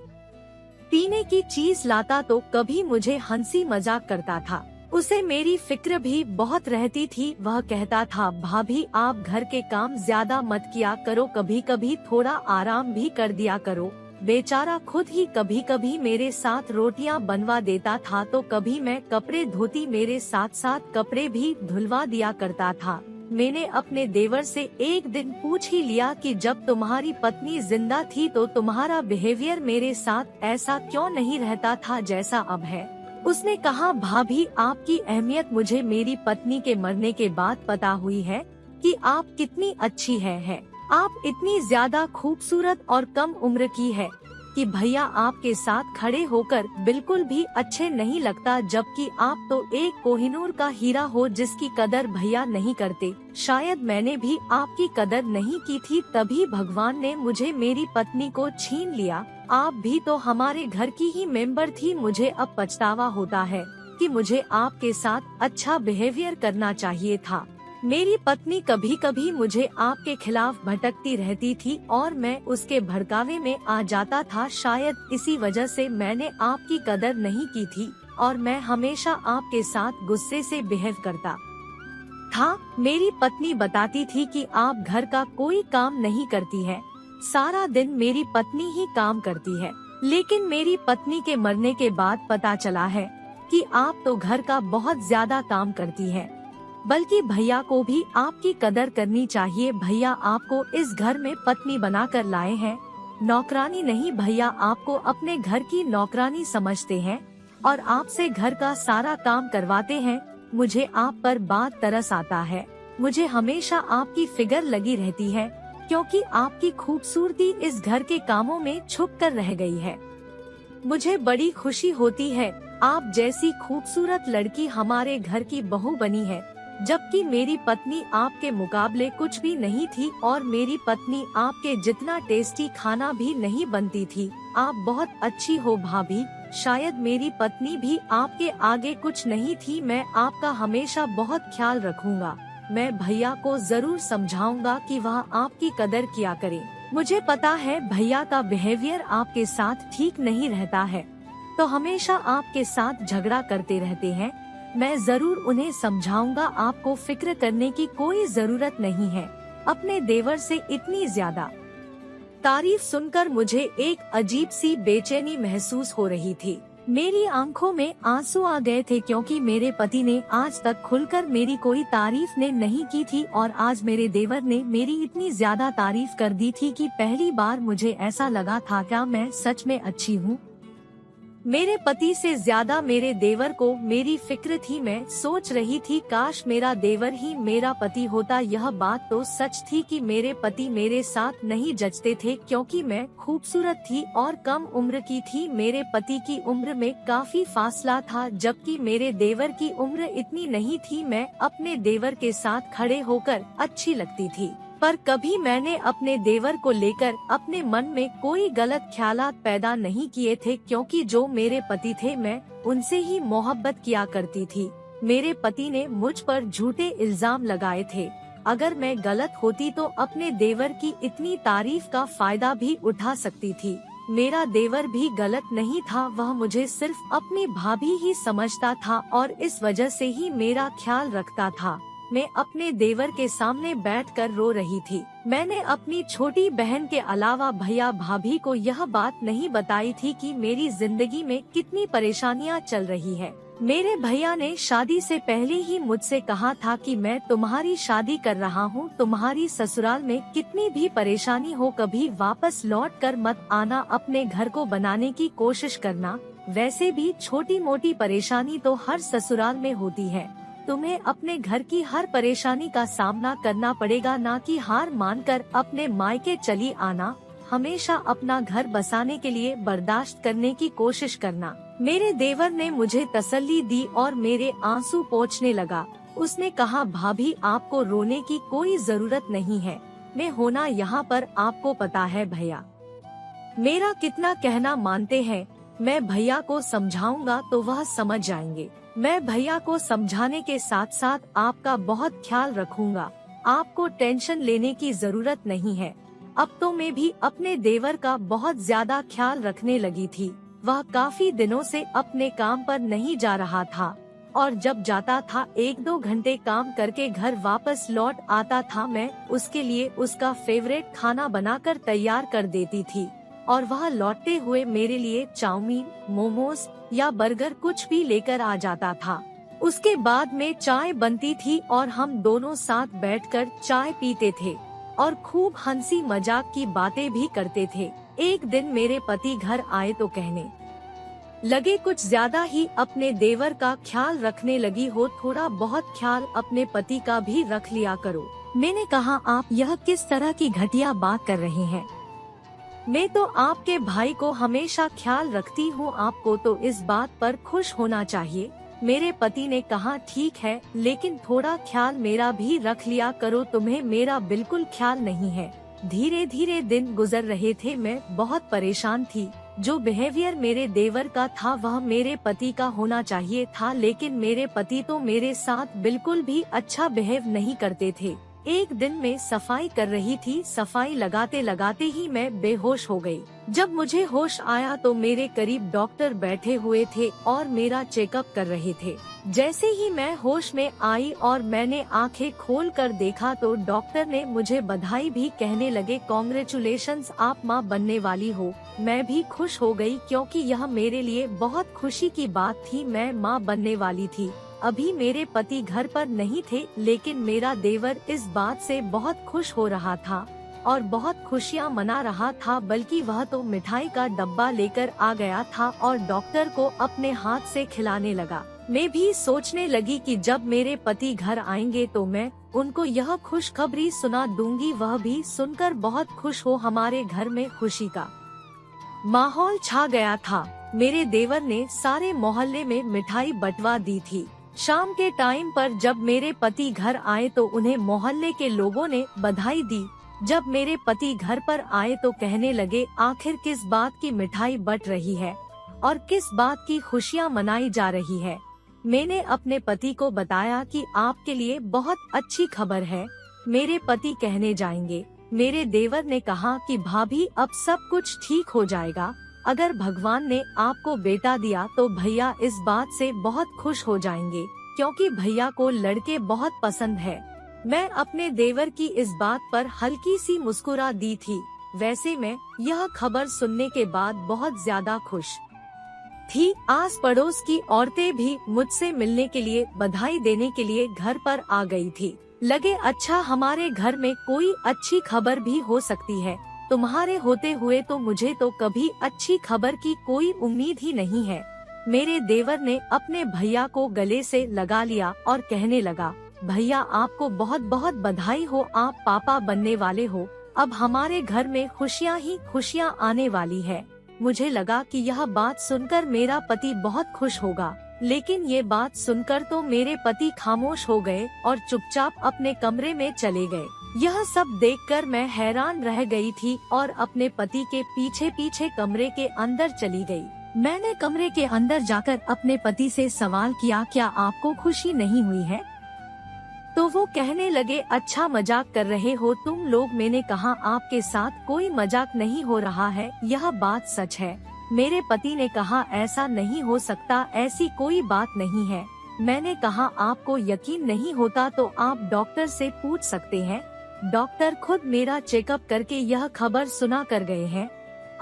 पीने की चीज लाता तो कभी मुझे हंसी मजाक करता था। उसे मेरी फिक्र भी बहुत रहती थी। वह कहता था, भाभी आप घर के काम ज्यादा मत किया करो, कभी कभी थोड़ा आराम भी कर दिया करो। बेचारा खुद ही कभी कभी मेरे साथ रोटियां बनवा देता था तो कभी मैं कपड़े धोती, मेरे साथ साथ कपड़े भी धुलवा दिया करता था। मैंने अपने देवर से एक दिन पूछ ही लिया कि जब तुम्हारी पत्नी जिंदा थी तो तुम्हारा बिहेवियर मेरे साथ ऐसा क्यों नहीं रहता था जैसा अब है। उसने कहा, भाभी आपकी अहमियत मुझे मेरी पत्नी के मरने के बाद पता हुई है कि आप कितनी अच्छी है। आप इतनी ज्यादा खूबसूरत और कम उम्र की है कि भैया आपके साथ खड़े होकर बिल्कुल भी अच्छे नहीं लगता, जबकि आप तो एक कोहिनूर का हीरा हो जिसकी कदर भैया नहीं करते। शायद मैंने भी आपकी कदर नहीं की थी, तभी भगवान ने मुझे मेरी पत्नी को छीन लिया। आप भी तो हमारे घर की ही मेंबर थी। मुझे अब पछतावा होता है कि मुझे आपके साथ अच्छा बिहेवियर करना चाहिए था। मेरी पत्नी कभी कभी मुझे आपके खिलाफ भटकती रहती थी और मैं उसके भड़कावे में आ जाता था। शायद इसी वजह से मैंने आपकी कदर नहीं की थी और मैं हमेशा आपके साथ गुस्से से बिहेव करता था। मेरी पत्नी बताती थी कि आप घर का कोई काम नहीं करती है, सारा दिन मेरी पत्नी ही काम करती है। लेकिन मेरी पत्नी के मरने के बाद पता चला है कि आप तो घर का बहुत ज्यादा काम करती है, बल्कि भैया को भी आपकी कदर करनी चाहिए। भैया आपको इस घर में पत्नी बनाकर लाए हैं, नौकरानी नहीं। भैया आपको अपने घर की नौकरानी समझते हैं और आपसे घर का सारा काम करवाते हैं। मुझे आप पर बात तरस आता है। मुझे हमेशा आपकी फिगर लगी रहती है, क्योंकि आपकी खूबसूरती इस घर के कामों में छुप कर रह गई है। मुझे बड़ी खुशी होती है आप जैसी खूबसूरत लड़की हमारे घर की बहू बनी है, जबकि मेरी पत्नी आपके मुकाबले कुछ भी नहीं थी और मेरी पत्नी आपके जितना टेस्टी खाना भी नहीं बनती थी। आप बहुत अच्छी हो भाभी। शायद मेरी पत्नी भी आपके आगे कुछ नहीं थी। मैं आपका हमेशा बहुत ख्याल रखूंगा। मैं भैया को जरूर समझाऊंगा कि वह आपकी कदर किया करे। मुझे पता है भैया का बिहेवियर आपके साथ ठीक नहीं रहता है, तो हमेशा आपके साथ झगड़ा करते रहते हैं। मैं जरूर उन्हें समझाऊंगा। आपको फिक्र करने की कोई जरूरत नहीं है। अपने देवर से इतनी ज्यादा तारीफ सुनकर मुझे एक अजीब सी बेचैनी महसूस हो रही थी। मेरी आंखों में आंसू आ गए थे, क्योंकि मेरे पति ने आज तक खुलकर मेरी कोई तारीफ ने नहीं की थी और आज मेरे देवर ने मेरी इतनी ज्यादा तारीफ कर दी थी कि पहली बार मुझे ऐसा लगा था क्या मैं सच में अच्छी हूँ। मेरे पति से ज्यादा मेरे देवर को मेरी फिक्र थी। मैं सोच रही थी काश मेरा देवर ही मेरा पति होता। यह बात तो सच थी कि मेरे पति मेरे साथ नहीं जचते थे, क्योंकि मैं खूबसूरत थी और कम उम्र की थी। मेरे पति की उम्र में काफी फासला था, जबकि मेरे देवर की उम्र इतनी नहीं थी। मैं अपने देवर के साथ खड़े होकर अच्छी लगती थी, पर कभी मैंने अपने देवर को लेकर अपने मन में कोई गलत ख्यालात पैदा नहीं किए थे, क्योंकि जो मेरे पति थे मैं उनसे ही मोहब्बत किया करती थी। मेरे पति ने मुझ पर झूठे इल्जाम लगाए थे। अगर मैं गलत होती तो अपने देवर की इतनी तारीफ का फायदा भी उठा सकती थी। मेरा देवर भी गलत नहीं था, वह मुझे सिर्फ अपनी भाभी ही समझता था और इस वजह से ही मेरा ख्याल रखता था। मैं अपने देवर के सामने बैठकर रो रही थी। मैंने अपनी छोटी बहन के अलावा भैया भाभी को यह बात नहीं बताई थी कि मेरी जिंदगी में कितनी परेशानियां चल रही है। मेरे भैया ने शादी से पहले ही मुझसे कहा था कि मैं तुम्हारी शादी कर रहा हूँ, तुम्हारी ससुराल में कितनी भी परेशानी हो कभी वापस लौट कर मत आना, अपने घर को बनाने की कोशिश करना। वैसे भी छोटी मोटी परेशानी तो हर ससुराल में होती है। तुम्हें अपने घर की हर परेशानी का सामना करना पड़ेगा, ना कि हार मानकर अपने मायके चली आना। हमेशा अपना घर बसाने के लिए बर्दाश्त करने की कोशिश करना। मेरे देवर ने मुझे तसल्ली दी और मेरे आंसू पोंछने लगा। उसने कहा, भाभी आपको रोने की कोई जरूरत नहीं है, मैं होना यहाँ पर आपको पता है भैया मेरा कितना कहना मानते हैं। मैं भैया को समझाऊंगा तो वह समझ जाएंगे। मैं भैया को समझाने के साथ साथ आपका बहुत ख्याल रखूंगा। आपको टेंशन लेने की जरूरत नहीं है। अब तो मैं भी अपने देवर का बहुत ज्यादा ख्याल रखने लगी थी। वह काफी दिनों से अपने काम पर नहीं जा रहा था और जब जाता था 1-2 घंटे काम करके घर वापस लौट आता था। मैं उसके लिए उसका फेवरेट खाना बनाकर तैयार कर देती थी और वह लौटते हुए मेरे लिए चाउमीन, मोमोज या बर्गर कुछ भी लेकर आ जाता था। उसके बाद में चाय बनती थी और हम दोनों साथ बैठकर चाय पीते थे और खूब हंसी मजाक की बातें भी करते थे। एक दिन मेरे पति घर आए तो कहने लगे, कुछ ज्यादा ही अपने देवर का ख्याल रखने लगी हो, थोड़ा बहुत ख्याल अपने पति का भी रख लिया करो। मैंने कहा, आप यह किस तरह की घटिया बात कर रहे हैं? मैं तो आपके भाई को हमेशा ख्याल रखती हूँ, आपको तो इस बात पर खुश होना चाहिए। मेरे पति ने कहा, ठीक है, लेकिन थोड़ा ख्याल मेरा भी रख लिया करो, तुम्हें मेरा बिल्कुल ख्याल नहीं है। धीरे धीरे दिन गुजर रहे थे। मैं बहुत परेशान थी। जो बिहेवियर मेरे देवर का था वह मेरे पति का होना चाहिए था, लेकिन मेरे पति तो मेरे साथ बिल्कुल भी अच्छा बिहेव नहीं करते थे। एक दिन मैं सफाई कर रही थी। सफाई लगाते लगाते ही मैं बेहोश हो गई। जब मुझे होश आया तो मेरे करीब डॉक्टर बैठे हुए थे और मेरा चेकअप कर रहे थे। जैसे ही मैं होश में आई और मैंने आंखें खोल कर देखा तो डॉक्टर ने मुझे बधाई भी कहने लगे। कॉन्ग्रेचुलेशंस, आप माँ बनने वाली हो। मैं भी खुश हो गई क्योंकि यह मेरे लिए बहुत खुशी की बात थी। मैं माँ बनने वाली थी। अभी मेरे पति घर पर नहीं थे, लेकिन मेरा देवर इस बात से बहुत खुश हो रहा था और बहुत खुशियाँ मना रहा था। बल्कि वह तो मिठाई का डब्बा लेकर आ गया था और डॉक्टर को अपने हाथ से खिलाने लगा। मैं भी सोचने लगी कि जब मेरे पति घर आएंगे तो मैं उनको यह खुशखबरी सुना दूंगी, वह भी सुनकर बहुत खुश हो। हमारे घर में खुशी का माहौल छा गया था। मेरे देवर ने सारे मोहल्ले में मिठाई बंटवा दी थी। शाम के टाइम पर जब मेरे पति घर आए तो उन्हें मोहल्ले के लोगों ने बधाई दी। जब मेरे पति घर पर आए तो कहने लगे, आखिर किस बात की मिठाई बट रही है और किस बात की खुशियाँ मनाई जा रही है। मैंने अपने पति को बताया कि आपके लिए बहुत अच्छी खबर है। मेरे पति कहने जाएंगे। मेरे देवर ने कहा कि भाभी, अब सब कुछ ठीक हो जाएगा। अगर भगवान ने आपको बेटा दिया तो भैया इस बात से बहुत खुश हो जाएंगे, क्योंकि भैया को लड़के बहुत पसंद है। मैं अपने देवर की इस बात पर हल्की सी मुस्कुरा दी थी। वैसे मैं यह खबर सुनने के बाद बहुत ज्यादा खुश थी। आस पड़ोस की औरतें भी मुझसे मिलने के लिए, बधाई देने के लिए घर पर आ गई थी। लगे अच्छा, हमारे घर में कोई अच्छी खबर भी हो सकती है। तुम्हारे होते हुए तो मुझे तो कभी अच्छी खबर की कोई उम्मीद ही नहीं है। मेरे देवर ने अपने भैया को गले से लगा लिया और कहने लगा, भैया आपको बहुत बहुत बधाई हो, आप पापा बनने वाले हो। अब हमारे घर में खुशियाँ ही खुशियाँ आने वाली है। मुझे लगा कि यह बात सुनकर मेरा पति बहुत खुश होगा, लेकिन ये बात सुनकर तो मेरे पति खामोश हो गए और चुपचाप अपने कमरे में चले गए। यह सब देखकर मैं हैरान रह गई थी और अपने पति के पीछे पीछे कमरे के अंदर चली गई। मैंने कमरे के अंदर जाकर अपने पति से सवाल किया, क्या आपको खुशी नहीं हुई है? तो वो कहने लगे, अच्छा मजाक कर रहे हो तुम लोग। मैंने कहा, आपके साथ कोई मजाक नहीं हो रहा है, यह बात सच है। मेरे पति ने कहा, ऐसा नहीं हो सकता, ऐसी कोई बात नहीं है। मैंने कहा, आपको यकीन नहीं होता तो आप डॉक्टर से पूछ सकते हैं। डॉक्टर खुद मेरा चेकअप करके यह खबर सुना कर गए हैं।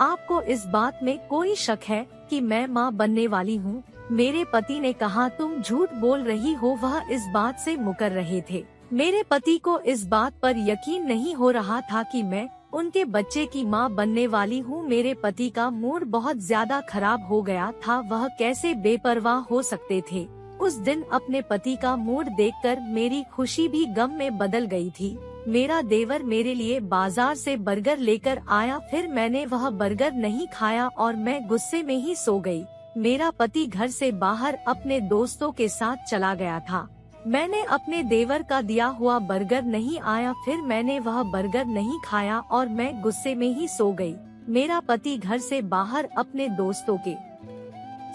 आपको इस बात में कोई शक है कि मैं माँ बनने वाली हूँ? मेरे पति ने कहा, तुम झूठ बोल रही हो। वह इस बात से मुकर रहे थे। मेरे पति को इस बात पर यकीन नहीं हो रहा था कि मैं उनके बच्चे की माँ बनने वाली हूँ। मेरे पति का मूड बहुत ज्यादा खराब हो गया था। वह कैसे बेपरवाह हो सकते थे। उस दिन अपने पति का मूड देखकर मेरी खुशी भी गम में बदल गई थी। मेरा देवर मेरे लिए बाजार से बर्गर लेकर आया, फिर मैंने वह बर्गर नहीं खाया और मैं गुस्से में ही सो गई। मेरा पति घर से बाहर अपने दोस्तों के साथ चला गया था। मैंने अपने देवर का दिया हुआ बर्गर नहीं आया, फिर मैंने वह बर्गर नहीं खाया और मैं गुस्से में ही सो गई। मेरा पति घर से बाहर अपने दोस्तों के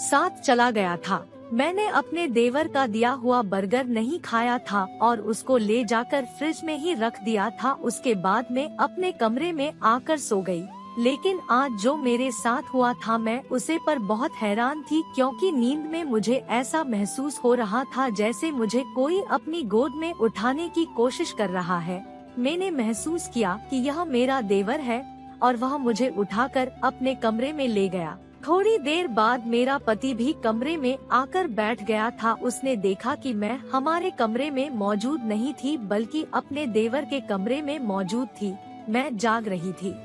साथ चला गया था। मैंने अपने देवर का दिया हुआ बर्गर नहीं खाया था और उसको ले जाकर फ्रिज में ही रख दिया था। उसके बाद मैं अपने कमरे में आकर सो गई। लेकिन आज जो मेरे साथ हुआ था, मैं उसे पर बहुत हैरान थी, क्योंकि नींद में मुझे ऐसा महसूस हो रहा था जैसे मुझे कोई अपनी गोद में उठाने की कोशिश कर रहा है। मैंने महसूस किया कि यह मेरा देवर है और वह मुझे उठाकर अपने कमरे में ले गया। थोड़ी देर बाद मेरा पति भी कमरे में आकर बैठ गया था। उसने देखा कि मैं हमारे कमरे में मौजूद नहीं थी, बल्कि अपने देवर के कमरे में मौजूद थी। मैं जाग रही थी,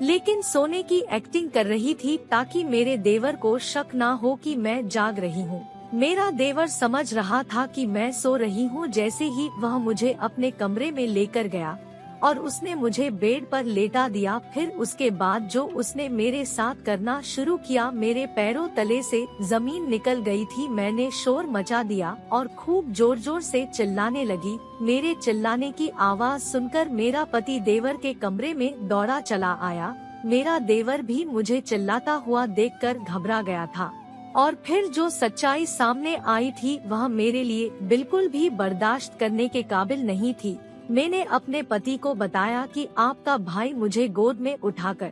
लेकिन सोने की एक्टिंग कर रही थी ताकि मेरे देवर को शक ना हो कि मैं जाग रही हूँ। मेरा देवर समझ रहा था कि मैं सो रही हूँ। जैसे ही वह मुझे अपने कमरे में लेकर गया और उसने मुझे बेड पर लेटा दिया, फिर उसके बाद जो उसने मेरे साथ करना शुरू किया, मेरे पैरों तले से जमीन निकल गई थी। मैंने शोर मचा दिया और खूब जोर जोर से चिल्लाने लगी। मेरे चिल्लाने की आवाज सुनकर मेरा पति देवर के कमरे में दौड़ा चला आया। मेरा देवर भी मुझे चिल्लाता हुआ देखकर घबरा गया था और फिर जो सच्चाई सामने आई थी वह मेरे लिए बिल्कुल भी बर्दाश्त करने के काबिल नहीं थी। मैंने अपने पति को बताया कि आपका भाई मुझे गोद में उठाकर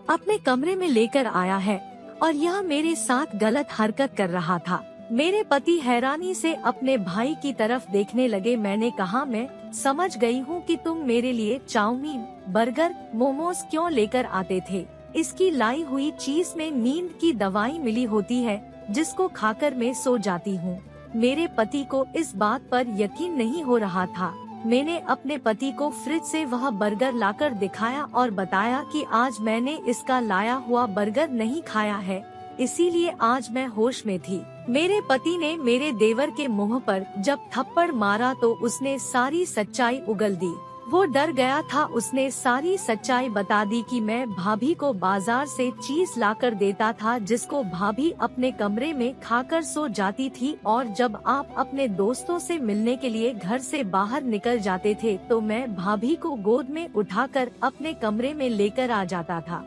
अपने कमरे में लेकर आया है और यह मेरे साथ गलत हरकत कर रहा था। मेरे पति हैरानी से अपने भाई की तरफ देखने लगे। मैंने कहा, मैं समझ गई हूँ कि तुम मेरे लिए चाउमीन, बर्गर, मोमोज क्यों लेकर आते थे। इसकी लाई हुई चीज में नींद की दवाई मिली होती है जिसको खाकर मैं सो जाती हूँ। मेरे पति को इस बात पर यकीन नहीं हो रहा था। मैंने अपने पति को फ्रिज से वह बर्गर लाकर दिखाया और बताया कि आज मैंने इसका लाया हुआ बर्गर नहीं खाया है, इसीलिए आज मैं होश में थी। मेरे पति ने मेरे देवर के मुंह पर जब थप्पड़ मारा तो उसने सारी सच्चाई उगल दी। वो डर गया था। उसने सारी सच्चाई बता दी कि मैं भाभी को बाजार से चीज लाकर देता था जिसको भाभी अपने कमरे में खाकर सो जाती थी, और जब आप अपने दोस्तों से मिलने के लिए घर से बाहर निकल जाते थे तो मैं भाभी को गोद में उठाकर अपने कमरे में लेकर आ जाता था।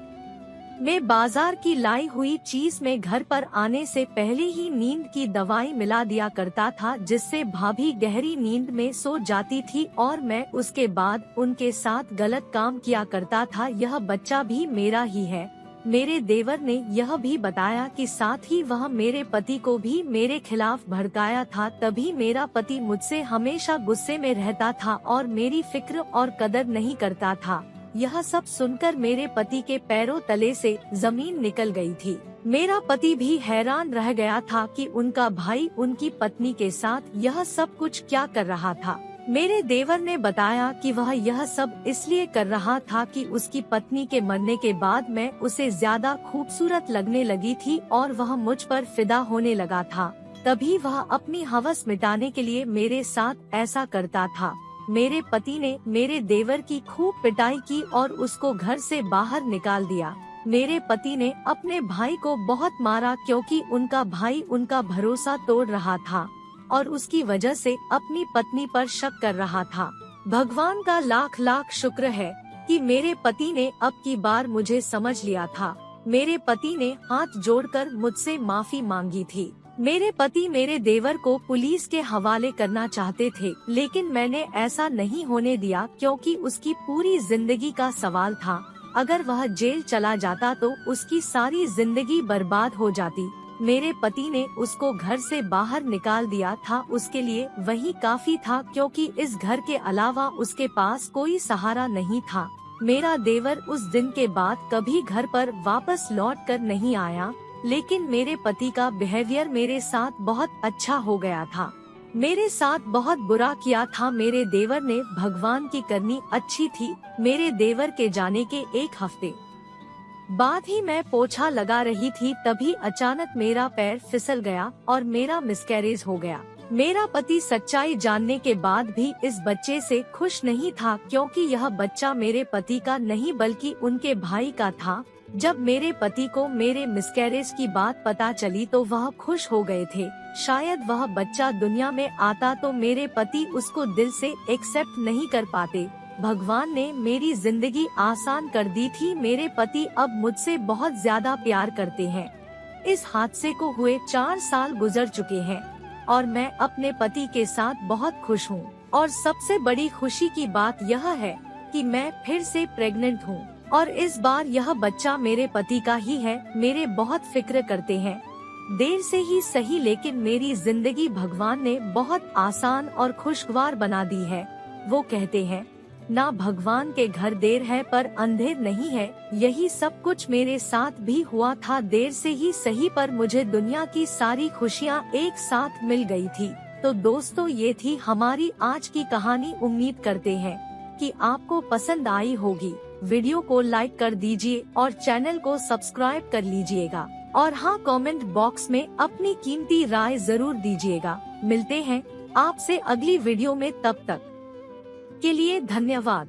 मैं बाजार की लाई हुई चीज में घर पर आने से पहले ही नींद की दवाई मिला दिया करता था जिससे भाभी गहरी नींद में सो जाती थी और मैं उसके बाद उनके साथ गलत काम किया करता था। यह बच्चा भी मेरा ही है। मेरे देवर ने यह भी बताया कि साथ ही वह मेरे पति को भी मेरे खिलाफ भड़काया था। तभी मेरा पति मुझसे हमेशा गुस्से में रहता था और मेरी फिक्र और कदर नहीं करता था। यह सब सुनकर मेरे पति के पैरों तले से जमीन निकल गई थी। मेरा पति भी हैरान रह गया था कि उनका भाई उनकी पत्नी के साथ यह सब कुछ क्या कर रहा था। मेरे देवर ने बताया कि वह यह सब इसलिए कर रहा था कि उसकी पत्नी के मरने के बाद मैं उसे ज्यादा खूबसूरत लगने लगी थी और वह मुझ पर फिदा होने लगा था। तभी वह अपनी हवस मिटाने के लिए मेरे साथ ऐसा करता था। मेरे पति ने मेरे देवर की खूब पिटाई की और उसको घर से बाहर निकाल दिया। मेरे पति ने अपने भाई को बहुत मारा क्योंकि उनका भाई उनका भरोसा तोड़ रहा था और उसकी वजह से अपनी पत्नी पर शक कर रहा था। भगवान का लाख लाख शुक्र है कि मेरे पति ने अब की बार मुझे समझ लिया था। मेरे पति ने हाथ जोड़कर मुझसे माफी मांगी थी। मेरे पति मेरे देवर को पुलिस के हवाले करना चाहते थे, लेकिन मैंने ऐसा नहीं होने दिया क्योंकि उसकी पूरी जिंदगी का सवाल था। अगर वह जेल चला जाता तो उसकी सारी जिंदगी बर्बाद हो जाती। मेरे पति ने उसको घर से बाहर निकाल दिया था। उसके लिए वही काफी था क्योंकि इस घर के अलावा उसके पास कोई सहारा नहीं था। मेरा देवर उस दिन के बाद कभी घर पर वापस लौट कर नहीं आया, लेकिन मेरे पति का बिहेवियर मेरे साथ बहुत अच्छा हो गया था। मेरे साथ बहुत बुरा किया था। मेरे देवर ने भगवान की करनी अच्छी थी। मेरे देवर के जाने के एक हफ्ते बाद ही मैं पोछा लगा रही थी, तभी अचानक मेरा पैर फिसल गया और मेरा मिसकैरेज हो गया। मेरा पति सच्चाई जानने के बाद भी इस बच्चे से खुश नहीं था क्योंकि यह बच्चा मेरे पति का नहीं बल्कि उनके भाई का था। जब मेरे पति को मेरे मिसकैरेज की बात पता चली तो वह खुश हो गए थे। शायद वह बच्चा दुनिया में आता तो मेरे पति उसको दिल से एक्सेप्ट नहीं कर पाते। भगवान ने मेरी जिंदगी आसान कर दी थी। मेरे पति अब मुझसे बहुत ज्यादा प्यार करते हैं। इस हादसे को हुए 4 साल गुजर चुके हैं और मैं अपने पति के साथ बहुत खुश हूँ। और सबसे बड़ी खुशी की बात यह है कि मैं फिर से प्रेग्नेंट हूँ और इस बार यह बच्चा मेरे पति का ही है। मेरे बहुत फिक्र करते हैं। देर से ही सही, लेकिन मेरी जिंदगी भगवान ने बहुत आसान और खुशगवार बना दी है। वो कहते हैं ना, भगवान के घर देर है पर अंधेर नहीं है। यही सब कुछ मेरे साथ भी हुआ था। देर से ही सही पर मुझे दुनिया की सारी खुशियाँ एक साथ मिल गई थी। तो दोस्तों, ये थी हमारी आज की कहानी। उम्मीद करते हैं कि आपको पसंद आई होगी। वीडियो को लाइक कर दीजिए और चैनल को सब्सक्राइब कर लीजिएगा। और हाँ, कमेंट बॉक्स में अपनी कीमती राय जरूर दीजिएगा। मिलते हैं आपसे अगली वीडियो में, तब तक के लिए धन्यवाद।